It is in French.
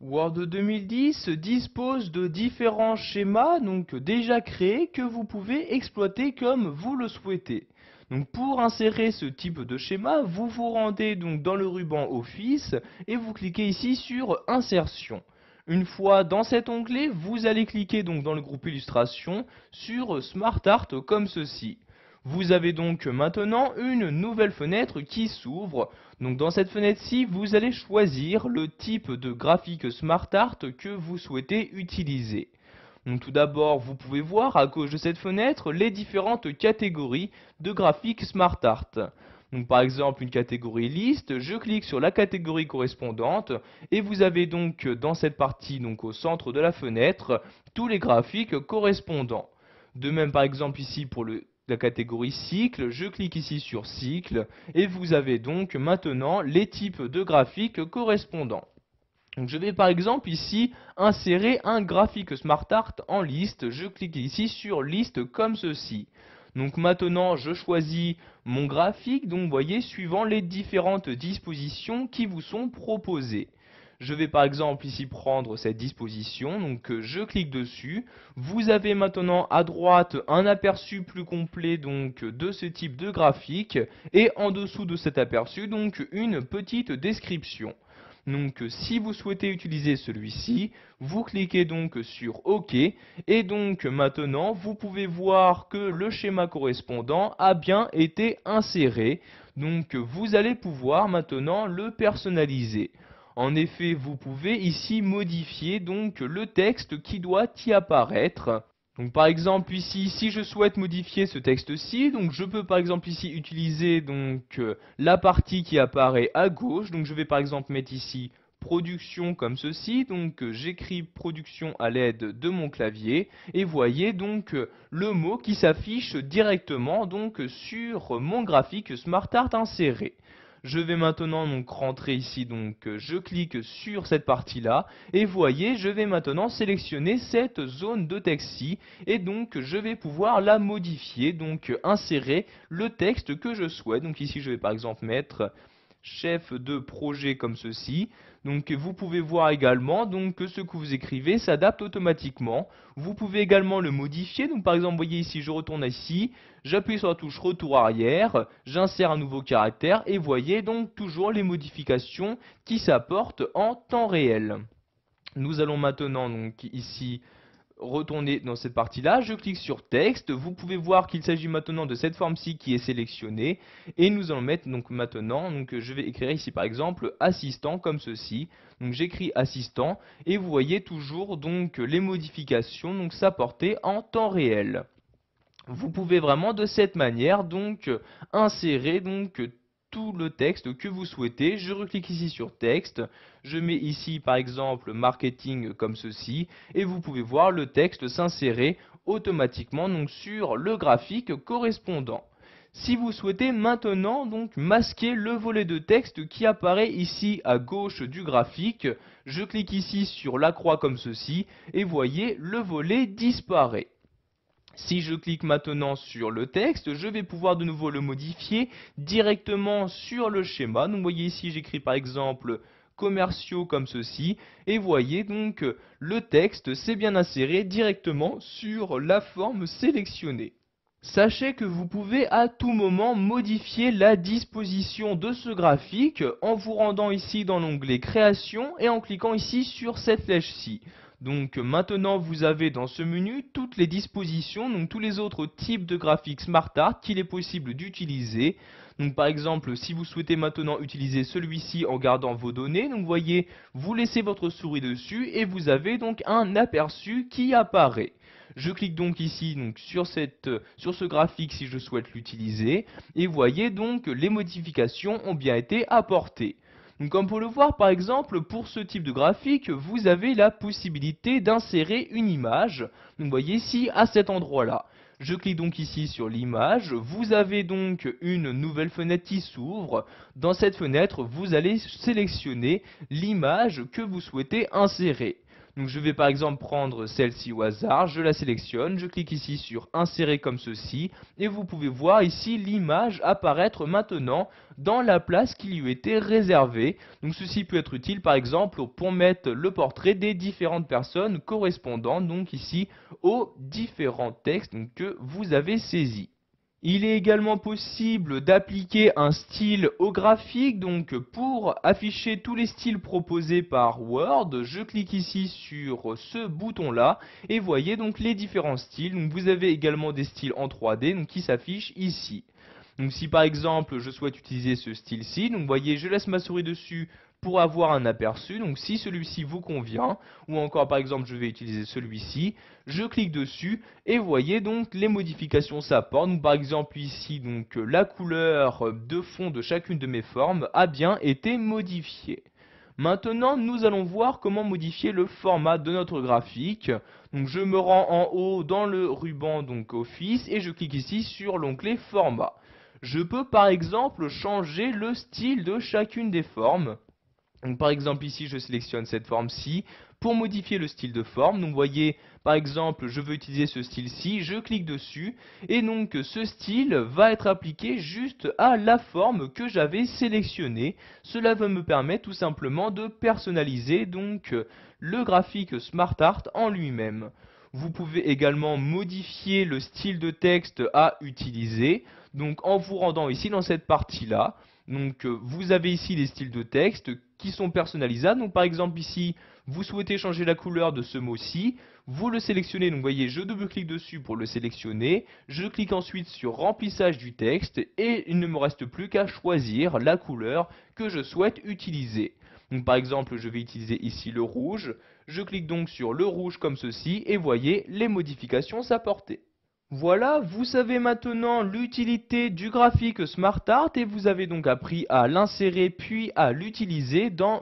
Word 2010 dispose de différents schémas déjà créés que vous pouvez exploiter comme vous le souhaitez. Donc pour insérer ce type de schéma, vous vous rendez donc dans le ruban Office et vous cliquez ici sur Insertion. Une fois dans cet onglet, vous allez cliquer donc dans le groupe Illustration sur Smart Art comme ceci. Vous avez donc maintenant une nouvelle fenêtre qui s'ouvre. Donc dans cette fenêtre-ci, vous allez choisir le type de graphique Smart Art que vous souhaitez utiliser. Donc tout d'abord, vous pouvez voir à gauche de cette fenêtre les différentes catégories de graphiques Smart Art. Donc par exemple une catégorie liste, je clique sur la catégorie correspondante et vous avez donc dans cette partie au centre de la fenêtre tous les graphiques correspondants. De même par exemple ici pour la catégorie cycle, je clique ici sur cycle et vous avez donc maintenant les types de graphiques correspondants. Donc je vais par exemple ici insérer un graphique Smart Art en liste. Je clique ici sur liste comme ceci. Donc maintenant je choisis mon graphique, donc vous voyez, suivant les différentes dispositions qui vous sont proposées. Je vais par exemple ici prendre cette disposition, donc je clique dessus. Vous avez maintenant à droite un aperçu plus complet de ce type de graphique et en dessous de cet aperçu donc une petite description. Donc si vous souhaitez utiliser celui-ci, vous cliquez donc sur OK et donc maintenant vous pouvez voir que le schéma correspondant a bien été inséré. Donc vous allez pouvoir maintenant le personnaliser. En effet, vous pouvez ici modifier donc le texte qui doit y apparaître. Donc par exemple ici, si je souhaite modifier ce texte-ci, donc je peux par exemple ici utiliser la partie qui apparaît à gauche. Donc je vais par exemple mettre ici production comme ceci. Donc j'écris production à l'aide de mon clavier et voyez donc le mot qui s'affiche directement sur mon graphique Smart Art inséré. Je vais maintenant rentrer ici, je clique sur cette partie-là et voyez, je vais maintenant sélectionner cette zone de texte-ci et donc je vais pouvoir la modifier, insérer le texte que je souhaite. Donc ici je vais par exemple mettre chef de projet comme ceci. Donc vous pouvez voir également que ce que vous écrivez s'adapte automatiquement. Vous pouvez également le modifier. Donc par exemple, vous voyez ici, je retourne ici, j'appuie sur la touche retour arrière, j'insère un nouveau caractère et voyez donc toujours les modifications qui s'apportent en temps réel. Nous allons maintenant ici retourner dans cette partie-là, je clique sur texte, vous pouvez voir qu'il s'agit maintenant de cette forme-ci qui est sélectionnée et nous allons mettre maintenant, je vais écrire ici par exemple assistant comme ceci, donc j'écris assistant et vous voyez toujours les modifications s'apporter en temps réel. Vous pouvez vraiment de cette manière insérer tout le texte que vous souhaitez. Je reclique ici sur texte, je mets ici par exemple marketing comme ceci et vous pouvez voir le texte s'insérer automatiquement sur le graphique correspondant. Si vous souhaitez maintenant masquer le volet de texte qui apparaît ici à gauche du graphique, je clique ici sur la croix comme ceci et voyez le volet disparaît. Si je clique maintenant sur le texte, je vais pouvoir de nouveau le modifier directement sur le schéma. Donc vous voyez ici, j'écris par exemple commerciaux comme ceci. Et voyez le texte s'est bien inséré directement sur la forme sélectionnée. Sachez que vous pouvez à tout moment modifier la disposition de ce graphique en vous rendant ici dans l'onglet création et en cliquant ici sur cette flèche-ci. Donc maintenant vous avez dans ce menu toutes les dispositions, tous les autres types de graphiques Smart Art qu'il est possible d'utiliser. Donc par exemple si vous souhaitez maintenant utiliser celui-ci en gardant vos données, vous voyez, vous laissez votre souris dessus et vous avez donc un aperçu qui apparaît. Je clique donc ici sur ce graphique si je souhaite l'utiliser et voyez les modifications ont bien été apportées. Donc, comme pour le voir par exemple, pour ce type de graphique, vous avez la possibilité d'insérer une image. Donc, vous voyez ici à cet endroit-là. Je clique donc ici sur l'image, vous avez donc une nouvelle fenêtre qui s'ouvre. Dans cette fenêtre, vous allez sélectionner l'image que vous souhaitez insérer. Donc je vais par exemple prendre celle-ci au hasard, je la sélectionne, je clique ici sur insérer comme ceci et vous pouvez voir ici l'image apparaître maintenant dans la place qui lui était réservée. Donc ceci peut être utile par exemple pour mettre le portrait des différentes personnes correspondant donc ici aux différents textes donc, que vous avez saisis. Il est également possible d'appliquer un style au graphique, donc pour afficher tous les styles proposés par Word, je clique ici sur ce bouton-là et voyez donc les différents styles. Donc vous avez également des styles en 3D donc qui s'affichent ici. Donc si par exemple je souhaite utiliser ce style-ci, donc vous voyez je laisse ma souris dessus pour avoir un aperçu, donc si celui-ci vous convient, ou encore par exemple je vais utiliser celui-ci, je clique dessus et vous voyez donc les modifications s'apportent. Donc par exemple ici donc la couleur de fond de chacune de mes formes a bien été modifiée. Maintenant, nous allons voir comment modifier le format de notre graphique. Donc, je me rends en haut dans le ruban donc Office et je clique ici sur l'onglet Format. Je peux par exemple changer le style de chacune des formes. Donc, par exemple ici je sélectionne cette forme-ci pour modifier le style de forme. Donc vous voyez par exemple je veux utiliser ce style-ci, je clique dessus et donc ce style va être appliqué juste à la forme que j'avais sélectionnée. Cela va me permettre tout simplement de personnaliser donc le graphique SmartArt en lui-même. Vous pouvez également modifier le style de texte à utiliser, donc en vous rendant ici dans cette partie-là. Donc vous avez ici les styles de texte qui sont personnalisables. Donc par exemple ici, vous souhaitez changer la couleur de ce mot-ci, vous le sélectionnez, donc vous voyez, je double-clique dessus pour le sélectionner, je clique ensuite sur remplissage du texte et il ne me reste plus qu'à choisir la couleur que je souhaite utiliser. Donc par exemple, je vais utiliser ici le rouge, je clique donc sur le rouge comme ceci et voyez les modifications s'apporter. Voilà, vous savez maintenant l'utilité du graphique SmartArt et vous avez donc appris à l'insérer puis à l'utiliser dans